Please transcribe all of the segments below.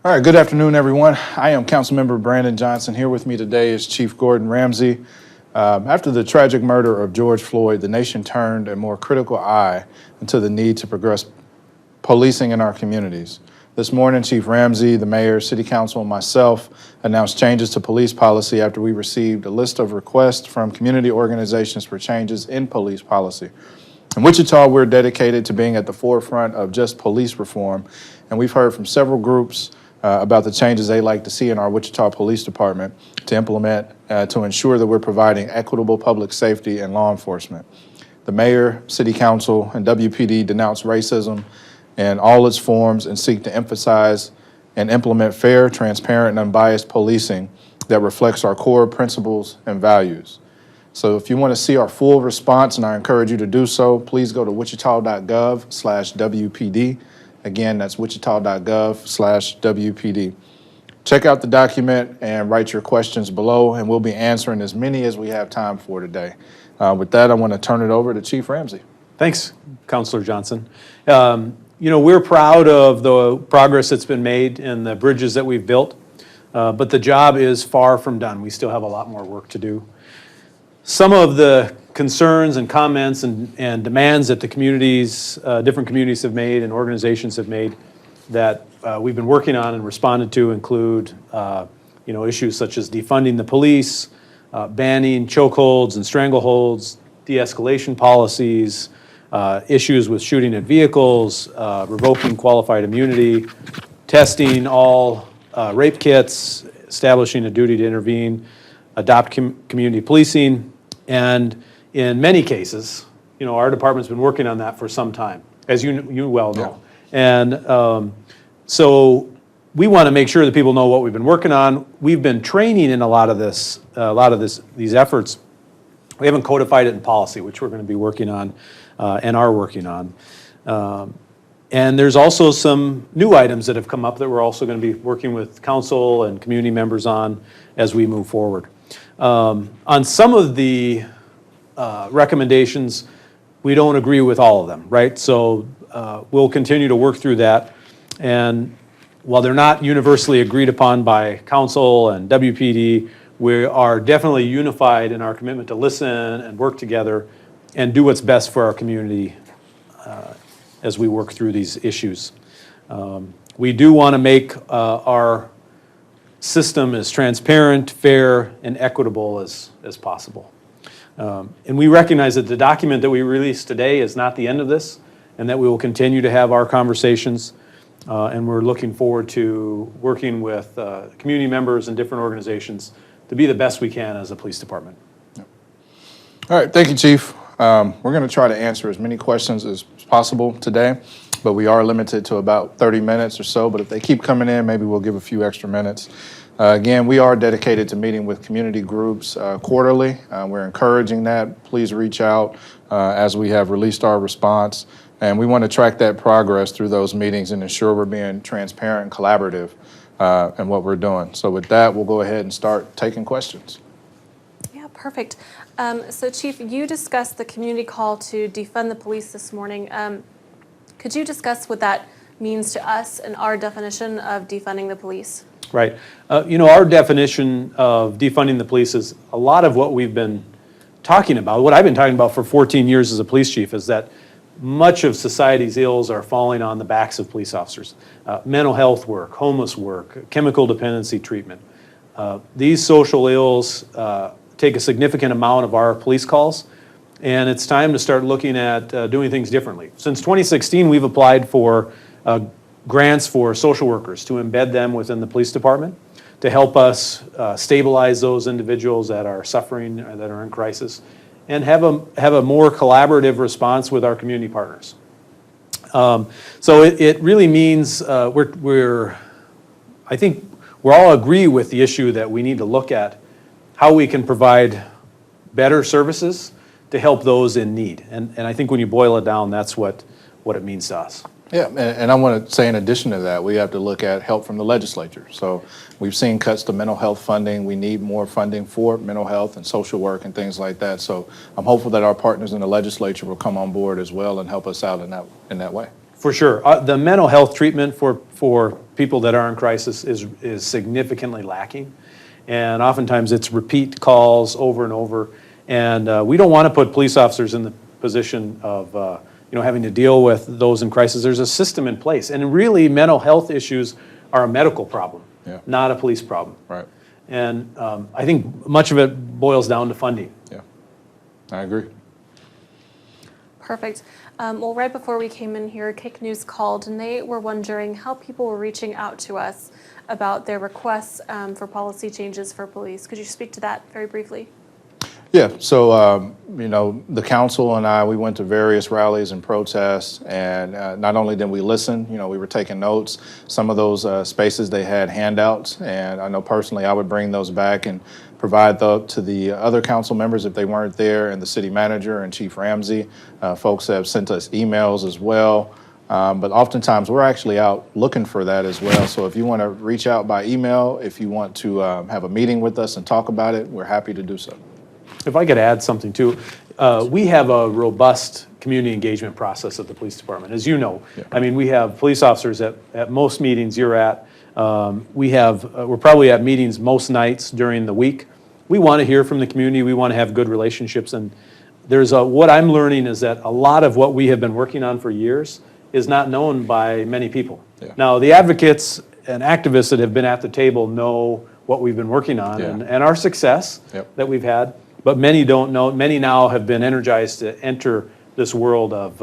All right, good afternoon, everyone. I am Councilmember Brandon Johnson. Here with me today is Chief Gordon Ramsay. After the tragic murder of George Floyd, the nation turned a more critical eye into the need to progress policing in our communities. This morning, Chief Ramsay, the mayor, city council, and myself announced changes to police policy after we received a list of requests from community organizations for changes in police policy. In Wichita, we're dedicated to being at the forefront of just police reform, and we've heard from several groups about the changes they'd like to see in our Wichita Police Department to implement to ensure that we're providing equitable public safety and law enforcement. The mayor, city council, and WPD denounce racism in all its forms and seek to emphasize and implement fair, transparent, and unbiased policing that reflects our core principles and values. So if you want to see our full response, and I encourage you to do so, please go to wichita.gov/WPD. Again, that's wichita.gov/WPD. Check out the document and write your questions below, and we'll be answering as many as we have time for today. With that, I want to turn it over to Chief Ramsay. Thanks, Councilor Johnson. We're proud of the progress that's been made and the bridges that we've built, but the job is far from done. We still have a lot more work to do. Some of the concerns and comments and demands that the communities, different communities have made and organizations have made that we've been working on and responded to include issues such as defunding the police, banning chokeholds and strangleholds, de-escalation policies, issues with shooting at vehicles, revoking qualified immunity, testing all rape kits, establishing a duty to intervene, adopt community policing, and in many cases, our department's been working on that for some time, as you well know. Yeah. And so we want to make sure that people know what we've been working on. We've been training in a lot of these efforts. We haven't codified it in policy, which we're going to be working on and are working on. And there's also some new items that have come up that we're also going to be working with council and community members on as we move forward. On some of the recommendations, we don't agree with all of them, right? So we'll continue to work through that. And while they're not universally agreed upon by council and WPD, we are definitely unified in our commitment to listen and work together and do what's best for our community as we work through these issues. We do want to make our system as transparent, fair, and equitable as possible. And we recognize that the document that we released today is not the end of this, and that we will continue to have our conversations. And we're looking forward to working with community members and different organizations to be the best we can as a police department. Yep. All right, thank you, Chief. We're going to try to answer as many questions as possible today, but we are limited to about 30 minutes or so. But if they keep coming in, maybe we'll give a few extra minutes. Again, we are dedicated to meeting with community groups quarterly. We're encouraging that. Please reach out as we have released our response. And we want to track that progress through those meetings and ensure we're being transparent and collaborative in what we're doing. So with that, we'll go ahead and start taking questions. Yeah, perfect. So Chief, you discussed the community call to defund the police this morning. Could you discuss what that means to us and our definition of defunding the police? Right. Our definition of defunding the police is a lot of what we've been talking about. What I've been talking about for 14 years as a police chief is that much of society's ills are falling on the backs of police officers. Mental health work, homeless work, chemical dependency treatment. These social ills take a significant amount of our police calls, and it's time to start looking at doing things differently. Since 2016, we've applied for grants for social workers to embed them within the police department to help us stabilize those individuals that are suffering or that are in crisis, and have a more collaborative response with our community partners. So it really means I think we all agree with the issue that we need to look at how we can provide better services to help those in need. And I think when you boil it down, that's what it means to us. Yeah, and I want to say in addition to that, we have to look at help from the legislature. So we've seen cuts to mental health funding. We need more funding for mental health and social work and things like that. So I'm hopeful that our partners in the legislature will come on board as well and help us out in that way. For sure. The mental health treatment for people that are in crisis is significantly lacking. And oftentimes it's repeat calls over and over. And we don't want to put police officers in the position of having to deal with those in crisis. There's a system in place. And really, mental health issues are a medical problem, not a police problem. Right. And I think much of it boils down to funding. Yeah, I agree. Perfect. Well, right before we came in here, Kick News called, and they were wondering how people were reaching out to us about their requests for policy changes for police. Could you speak to that very briefly? Yeah, so, the council and I, we went to various rallies and protests, and not only did we listen, we were taking notes. Some of those spaces, they had handouts, and I know personally I would bring those back and provide those to the other council members if they weren't there, and the city manager and Chief Ramsay. Folks have sent us emails as well. But oftentimes we're actually out looking for that as well. So if you want to reach out by email, if you want to have a meeting with us and talk about it, we're happy to do so. If I could add something too, we have a robust community engagement process at the police department, as you know. Yeah. I mean, we have police officers at most meetings you're at. We're probably at meetings most nights during the week. We want to hear from the community. We want to have good relationships. And what I'm learning is that a lot of what we have been working on for years is not known by many people. Yeah. Now, the advocates and activists that have been at the table know what we've been working on and our success that we've had. But many don't know. Many now have been energized to enter this world of,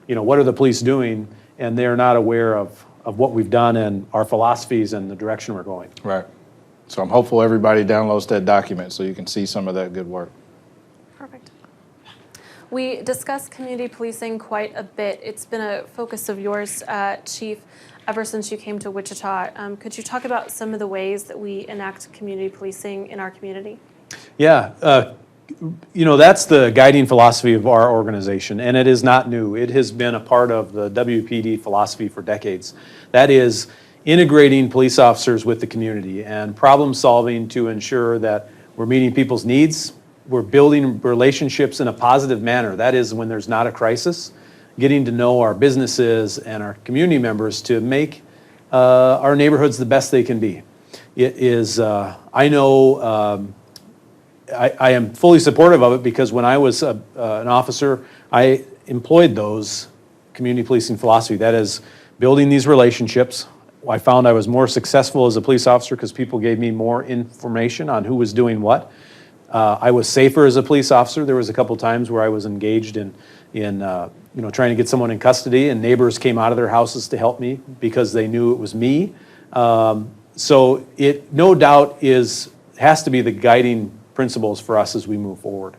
what are the police doing? And they're not aware of what we've done and our philosophies and the direction we're going. Right. So I'm hopeful everybody downloads that document so you can see some of that good work. Perfect. We discussed community policing quite a bit. It's been a focus of yours, Chief, ever since you came to Wichita. Could you talk about some of the ways that we enact community policing in our community? Yeah. That's the guiding philosophy of our organization, and it is not new. It has been a part of the WPD philosophy for decades. That is integrating police officers with the community and problem solving to ensure that we're meeting people's needs, we're building relationships in a positive manner. That is when there's not a crisis, getting to know our businesses and our community members to make our neighborhoods the best they can be. It is, I know, I am fully supportive of it because when I was an officer, I employed those community policing philosophy. That is building these relationships. I found I was more successful as a police officer because people gave me more information on who was doing what. I was safer as a police officer. There was a couple times where I was engaged in trying to get someone in custody, and neighbors came out of their houses to help me because they knew it was me. So it no doubt has to be the guiding principles for us as we move forward.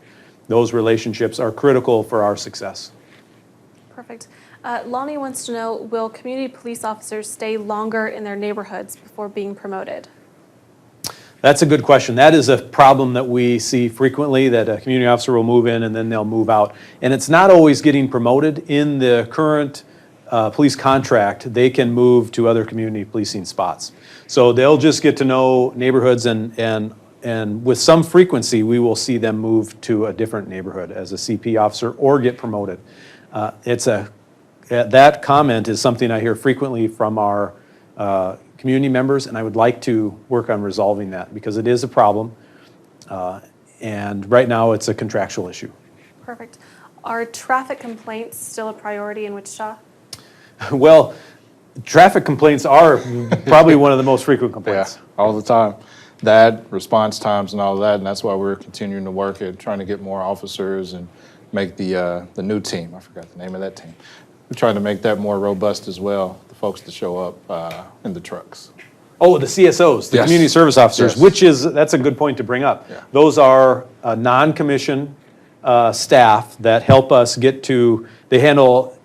Those relationships are critical for our success. Perfect. Lonnie wants to know, will community police officers stay longer in their neighborhoods before being promoted? That's a good question. That is a problem that we see frequently, that a community officer will move in and then they'll move out. And it's not always getting promoted. In the current police contract, they can move to other community policing spots. So they'll just get to know neighborhoods, and with some frequency, we will see them move to a different neighborhood as a CP officer or get promoted. That comment is something I hear frequently from our community members, and I would like to work on resolving that because it is a problem, and right now it's a contractual issue. Perfect. Are traffic complaints still a priority in Wichita? Well, Traffic complaints are probably one of the most frequent complaints. yeah, all the time. That, response times and all that, and that's why we're continuing to work at trying to get more officers and make the new team, I forgot the name of that team. We're trying to make that more robust as well, the folks that show up in the trucks. Oh, the CSOs, the Yes. community service officers, Yes. that's a good point to bring up. Yeah. Those are non-commissioned staff that help us they handle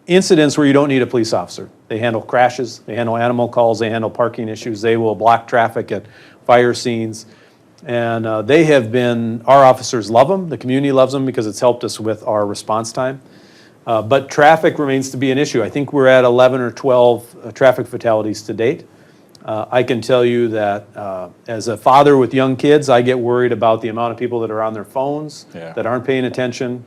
incidents where you don't need a police officer. They handle crashes, they handle animal calls, they handle parking issues, they will block traffic at fire scenes. And our officers love them, the community loves them because it's helped us with our response time. But traffic remains to be an issue. I think we're at 11 or 12 traffic fatalities to date. I can tell you that as a father with young kids, I get worried about the amount of people that are on their phones, Yeah. that aren't paying attention.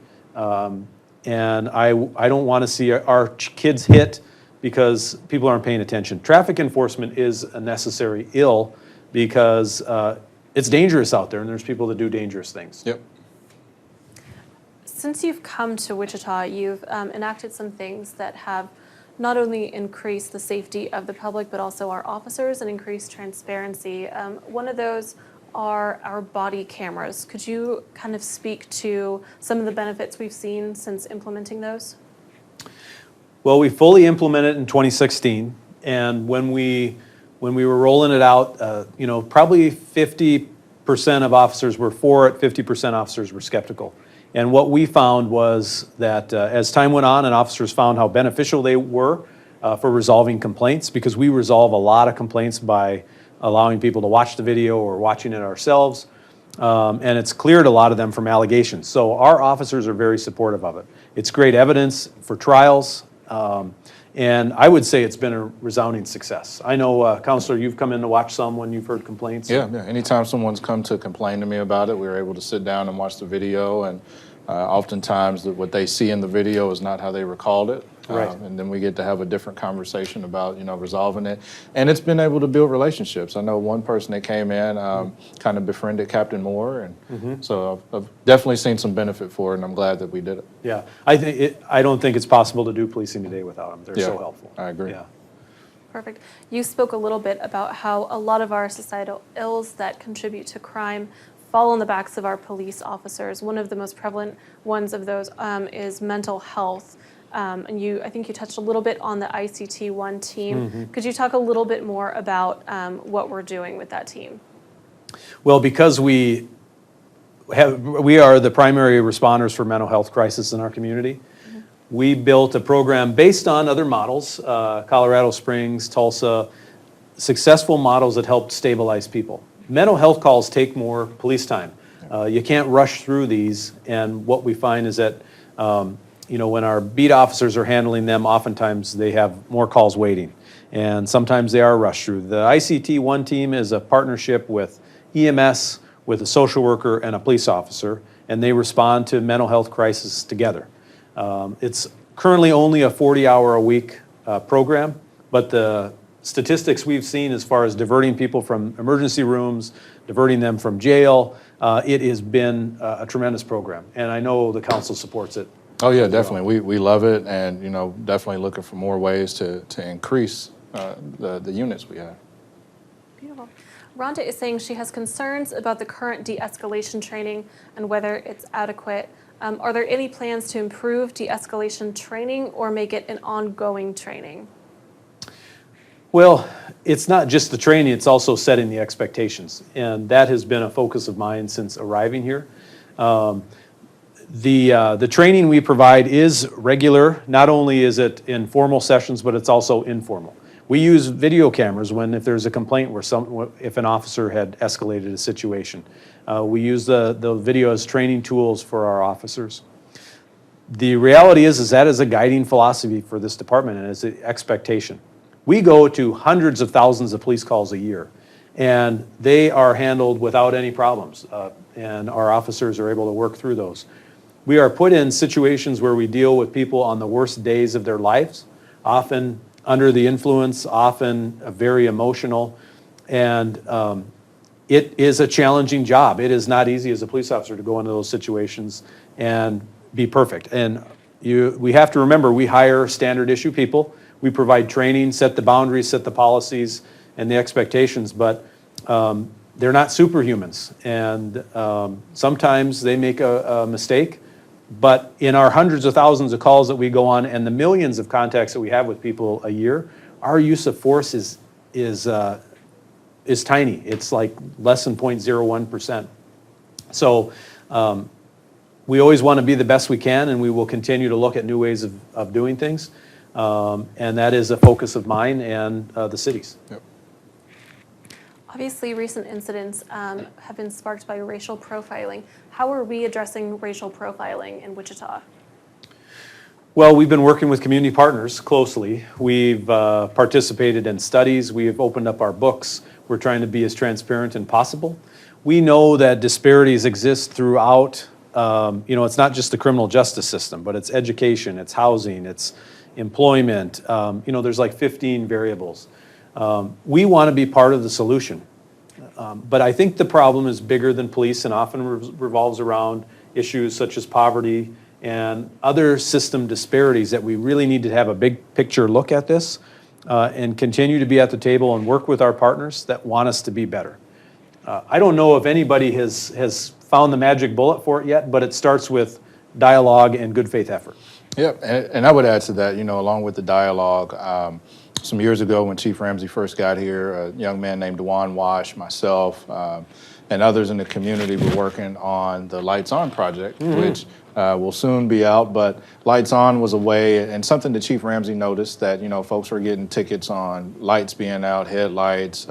And I don't want to see our kids hit because people aren't paying attention. Traffic enforcement is a necessary ill because it's dangerous out there and there's people that do dangerous things. Yep. Since you've come to Wichita, you've enacted some things that have not only increased the safety of the public, but also our officers and increased transparency. One of those are our body cameras. Could you kind of speak to some of the benefits we've seen since implementing those? Well, we fully implemented it in 2016, and when we were rolling it out, probably 50% of officers were for it, 50% officers were skeptical. And what we found was that as time went on and officers found how beneficial they were for resolving complaints, because we resolve a lot of complaints by allowing people to watch the video or watching it ourselves, and it's cleared a lot of them from allegations. So our officers are very supportive of it. It's great evidence for trials, and I would say it's been a resounding success. I know, Counselor, you've come in to watch some when you've heard complaints. Yeah. Anytime someone's come to complain to me about it, we were able to sit down and watch the video, and oftentimes what they see in the video is not how they recalled it. Right. And then we get to have a different conversation about, resolving it. And it's been able to build relationships. I know one person that came in kind of befriended Captain Moore, and so I've definitely seen some benefit for it, and I'm glad that we did it. Yeah, I don't think it's possible to do policing today without them. They're so helpful. I agree. Yeah. Perfect. You spoke a little bit about how a lot of our societal ills that contribute to crime fall on the backs of our police officers. One of the most prevalent ones of those is mental health. And I think you touched a little bit on the ICT-1 team. Could you talk a little bit more about what we're doing with that team? Well, because we are the primary responders for mental health crisis in our community, we built a program based on other models, Colorado Springs, Tulsa, successful models that helped stabilize people. Mental health calls take more police time. You can't rush through these, and what we find is that when our beat officers are handling them, oftentimes they have more calls waiting, and sometimes they are rushed through. The ICT-1 team is a partnership with EMS, with a social worker, and a police officer, and they respond to mental health crises together. It's currently only a 40-hour-a-week program, but the statistics we've seen as far as diverting people from emergency rooms, diverting them from jail, it has been a tremendous program, and I know the council supports it. Oh yeah, definitely. We love it, and definitely looking for more ways to increase the units we have. Beautiful. Rhonda is saying she has concerns about the current de-escalation training and whether it's adequate. Are there any plans to improve de-escalation training or make it an ongoing training? Well, it's not just the training, it's also setting the expectations, and that has been a focus of mine since arriving here. The training we provide is regular. Not only is it in formal sessions, but it's also informal. We use video cameras if there's a complaint if an officer had escalated a situation. We use the video as training tools for our officers. The reality is that is a guiding philosophy for this department, and it's an expectation. We go to hundreds of thousands of police calls a year, and they are handled without any problems, and our officers are able to work through those. We are put in situations where we deal with people on the worst days of their lives, often under the influence, often very emotional, and it is a challenging job. It is not easy as a police officer to go into those situations and be perfect. And we have to remember, we hire standard issue people. We provide training, set the boundaries, set the policies and the expectations, but they're not superhumans. And sometimes they make a mistake. But in our hundreds of thousands of calls that we go on and the millions of contacts that we have with people a year, our use of force is tiny. It's like less than 0.01%. So we always want to be the best we can, and we will continue to look at new ways of doing things. And that is a focus of mine and the city's. Yep. Obviously, recent incidents have been sparked by racial profiling. How are we addressing racial profiling in Wichita? Well, we've been working with community partners closely. We've participated in studies. We have opened up our books. We're trying to be as transparent as possible. We know that disparities exist throughout it's not just the criminal justice system, but it's education, it's housing, it's employment. There's like 15 variables. We want to be part of the solution. But I think the problem is bigger than police and often revolves around issues such as poverty and other system disparities that we really need to have a big picture look at this and continue to be at the table and work with our partners that want us to be better. I don't know if anybody has found the magic bullet for it yet, but it starts with dialogue and good faith effort. Yeah, and I would add to that, along with the dialogue, some years ago when Chief Ramsay first got here, a young man named Dewan Wash, myself, and others in the community were working on the Lights On project, which will soon be out. But Lights On was a way, and something that Chief Ramsay noticed, that folks were getting tickets on lights being out, headlights,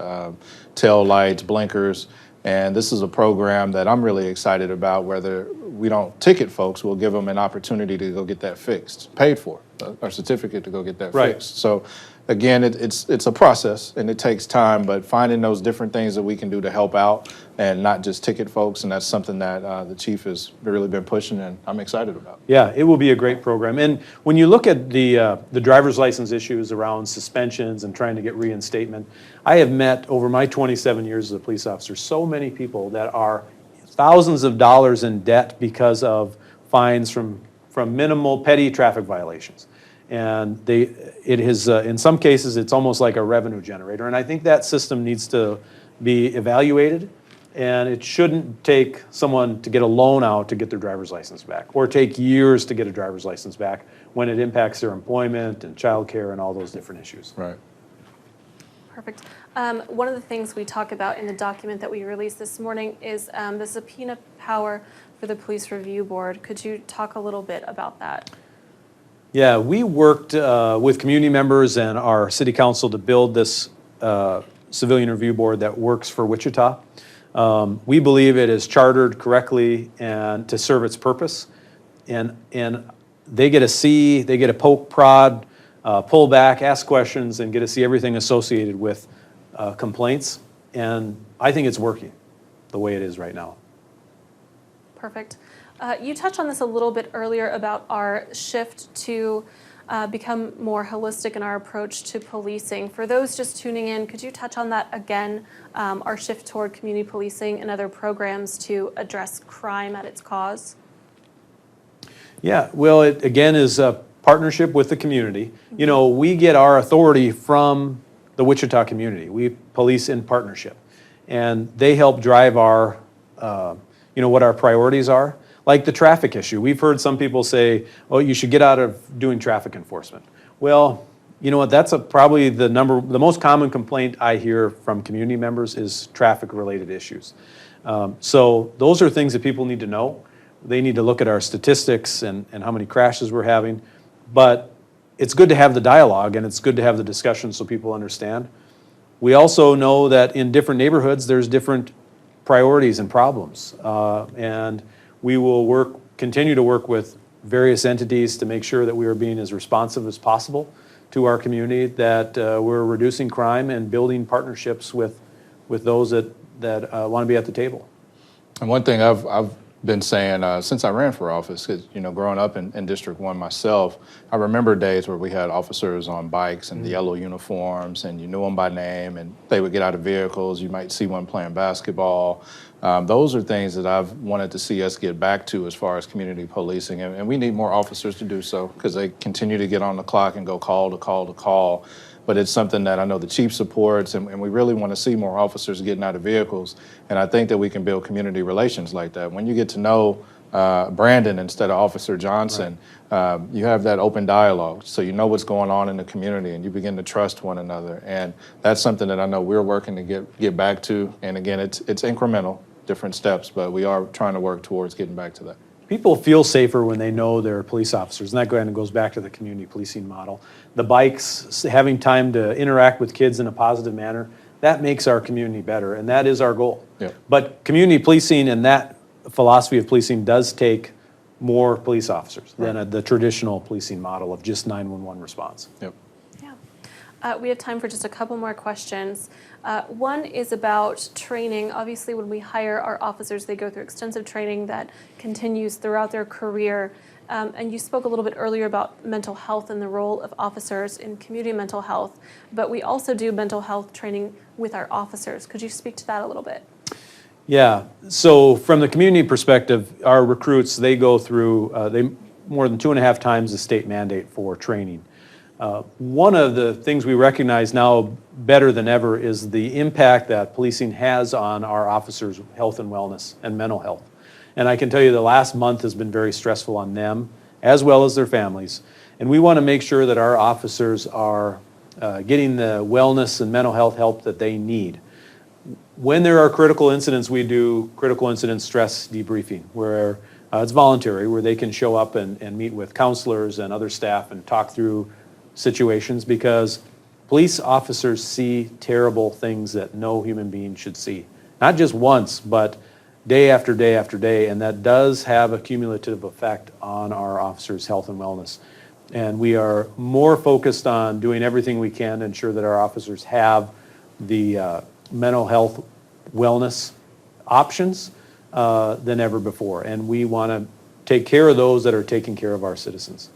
tail lights, blinkers. And this is a program that I'm really excited about, whether we don't ticket folks, we'll give them an opportunity to go get that fixed, paid for, a certificate to go get that fixed. So again, it's a process and it takes time, but finding those different things that we can do to help out and not just ticket folks, and that's something that the chief has really been pushing, and I'm excited about. Yeah, it will be a great program. And when you look at the driver's license issues around suspensions and trying to get reinstatement, I have met over my 27 years as a police officer so many people that are thousands of dollars in debt because of fines from minimal petty traffic violations. And it is in some cases it's almost like a revenue generator. And I think that system needs to be evaluated. And it shouldn't take someone to get a loan out to get their driver's license back, or take years to get a driver's license back when it impacts their employment and childcare and all those different issues. Right. Perfect. One of the things we talk about in the document that we released this morning is the subpoena power for the Police Review Board. Could you talk a little bit about that? Yeah, we worked with community members and our city council to build this civilian review board that works for Wichita. We believe it is chartered correctly and to serve its purpose. And they get to see, they get to poke, prod, pull back, ask questions, and get to see everything associated with complaints. And I think it's working the way it is right now. Perfect. You touched on this a little bit earlier about our shift to become more holistic in our approach to policing. For those just tuning in, could you touch on that again, our shift toward community policing and other programs to address crime at its cause? Yeah, well, it again is a partnership with the community. We get our authority from the Wichita community. We police in partnership. And they help drive our, what our priorities are. Like the traffic issue. We've heard some people say, oh, you should get out of doing traffic enforcement. Well, you know what, that's probably the most common complaint I hear from community members is traffic-related issues. So those are things that people need to know. They need to look at our statistics and how many crashes we're having. But it's good to have the dialogue and it's good to have the discussion so people understand. We also know that in different neighborhoods, there's different priorities and problems. And we will continue to work with various entities to make sure that we are being as responsive as possible to our community, that we're reducing crime and building partnerships with those that want to be at the table. And one thing I've been saying since I ran for office, because growing up in District 1 myself, I remember days where we had officers on bikes and the yellow uniforms, and you knew them by name, and they would get out of vehicles. You might see one playing basketball. Those are things that I've wanted to see us get back to as far as community policing, and we need more officers to do so, because they continue to get on the clock and go call to call to call. But it's something that I know the chief supports, and we really want to see more officers getting out of vehicles. And I think that we can build community relations like that. When you get to know Brandon instead of Officer Johnson, right, you have that open dialogue. So you know what's going on in the community, and you begin to trust one another. And that's something that I know we're working to get back to. And again, it's incremental, different steps, but we are trying to work towards getting back to that. People feel safer when they know they're police officers, and that kind of goes back to the community policing model. The bikes, having time to interact with kids in a positive manner, that makes our community better, and that is our goal. Yep. But community policing and that philosophy of policing does take more police officers than the traditional policing model of just 911 response. Yep. We have time for just a couple more questions. One is about training. Obviously, when we hire our officers, they go through extensive training that continues throughout their career. And you spoke a little bit earlier about mental health and the role of officers in community mental health, but we also do mental health training with our officers. Could you speak to that a little bit? Yeah, so from the community perspective, our recruits, they go through, they more than 2.5 times the state mandate for training. One of the things we recognize now better than ever is the impact that policing has on our officers' health and wellness and mental health. And I can tell you the last month has been very stressful on them as well as their families. And we want to make sure that our officers are getting the wellness and mental health help that they need. When there are critical incidents, we do critical incident stress debriefing, where it's voluntary, where they can show up and meet with counselors and other staff and talk through situations, because police officers see terrible things that no human being should see. Not just once, but day after day after day, and that does have a cumulative effect on our officers' health and wellness. And we are more focused on doing everything we can to ensure that our officers have the mental health wellness options than ever before. And we want to take care of those that are taking care of our citizens.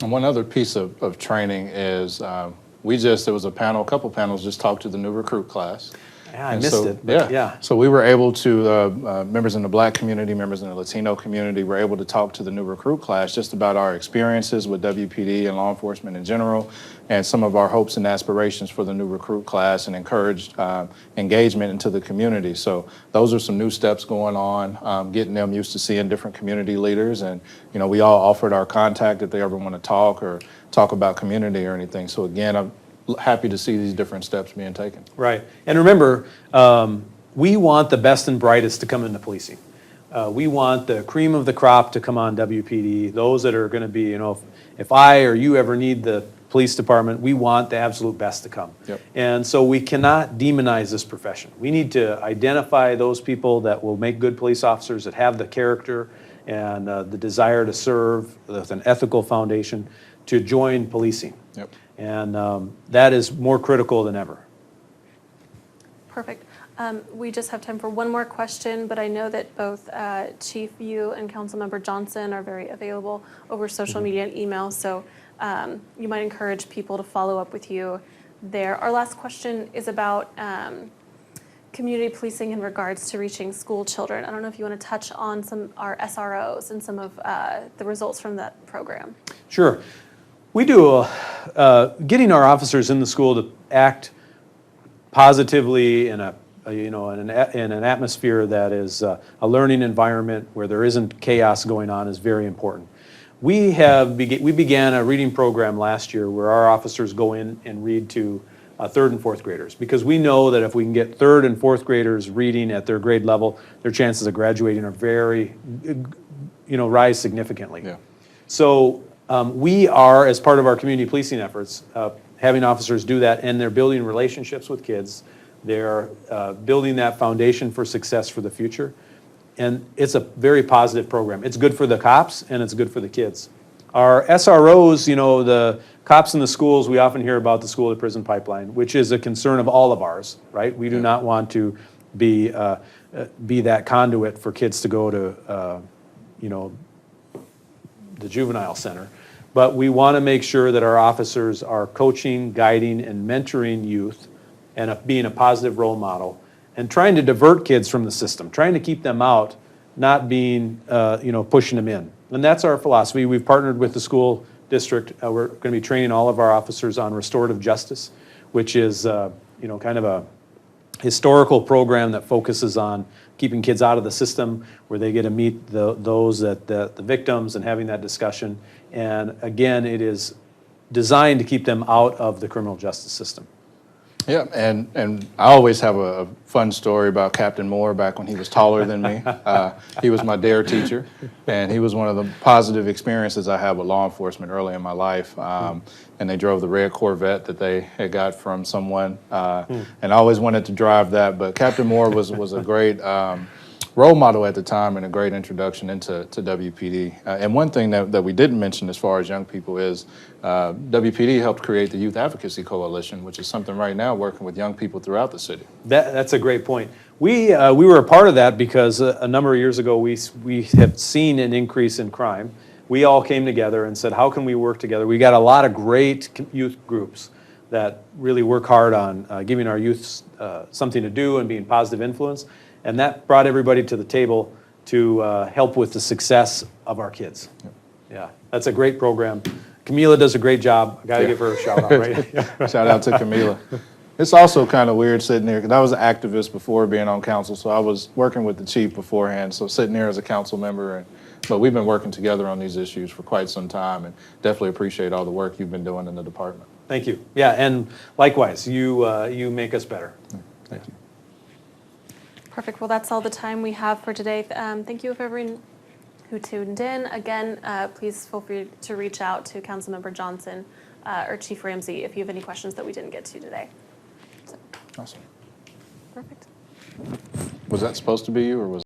And one other piece of training is there was a couple panels just talked to the new recruit class. Yeah, I And missed so, it. But yeah. So we were able to, members in the Black community, members in the Latino community, were able to talk to the new recruit class just about our experiences with WPD and law enforcement in general, and some of our hopes and aspirations for the new recruit class, and encouraged engagement into the community. So those are some new steps going on, getting them used to seeing different community leaders. And, we all offered our contact if they ever want to talk about community or anything. So again, I'm happy to see these different steps being taken. Right. And remember, we want the best and brightest to come into policing. We want the cream of the crop to come on WPD, those that are going to be, if I or you ever need the police department, we want the absolute best to come. Yep. And so we cannot demonize this profession. We need to identify those people that will make good police officers, that have the character and the desire to serve with an ethical foundation to join policing. Yep. And that is more critical than ever. Perfect. We just have time for one more question, but I know that both Chief, you and Councilmember Johnson are very available over social media and email, so you might encourage people to follow up with you there. Our last question is about community policing in regards to reaching school children. I don't know if you want to touch on our SROs and some of the results from that program. Sure. We do getting our officers in the school to act positively in an atmosphere that is a learning environment where there isn't chaos going on is very important. We began a reading program last year where our officers go in and read to 3rd and 4th graders, because we know that if we can get 3rd and 4th graders reading at their grade level, their chances of graduating are rise significantly. Yeah. So we are, as part of our community policing efforts, having officers do that, and they're building relationships with kids. They're building that foundation for success for the future. And it's a very positive program. It's good for the cops, and it's good for the kids. Our SROs, the cops in the schools, we often hear about the school-to-prison pipeline, which is a concern of all of ours, right? We do not want to be that conduit for kids to go to, the juvenile center. But we want to make sure that our officers are coaching, guiding, and mentoring youth, and being a positive role model, and trying to divert kids from the system, trying to keep them out, not being, pushing them in. And that's our philosophy. We've partnered with the school district. We're going to be training all of our officers on restorative justice, which is, kind of a historical program that focuses on keeping kids out of the system, where they get to meet the victims and having that discussion. And again, it is designed to keep them out of the criminal justice system. Yeah, and I always have a fun story about Captain Moore back when he was taller than me. He was my DARE teacher, and he was one of the positive experiences I had with law enforcement early in my life. And they drove the red Corvette that they had got from someone, and I always wanted to drive that. But Captain Moore was a great role model at the time and a great introduction into WPD. And one thing that we didn't mention as far as young people is WPD helped create the Youth Advocacy Coalition, which is something right now working with young people throughout the city. That's a great point. We were a part of that because a number of years ago we have seen an increase in crime. We all came together and said, how can we work together? We got a lot of great youth groups that really work hard on giving our youth something to do and being positive influence. And that brought everybody to the table to help with the success of our kids. Yep. Yeah, that's a great program. Camila does a great job. I gotta give her a shout out, right? Shout out to Camila. It's also kind of weird sitting here, because I was an activist before being on council, so I was working with the chief beforehand, so sitting here as a council member, but we've been working together on these issues for quite some time, and definitely appreciate all the work you've been doing in the department. Thank you. Yeah, and likewise, you make us better. Thank you. Perfect. Well, that's all the time we have for today. Thank you everyone who tuned in. Again, please feel free to reach out to Councilmember Johnson or Chief Ramsay if you have any questions that we didn't get to today. So. Awesome. Perfect. Was that supposed to be you, or was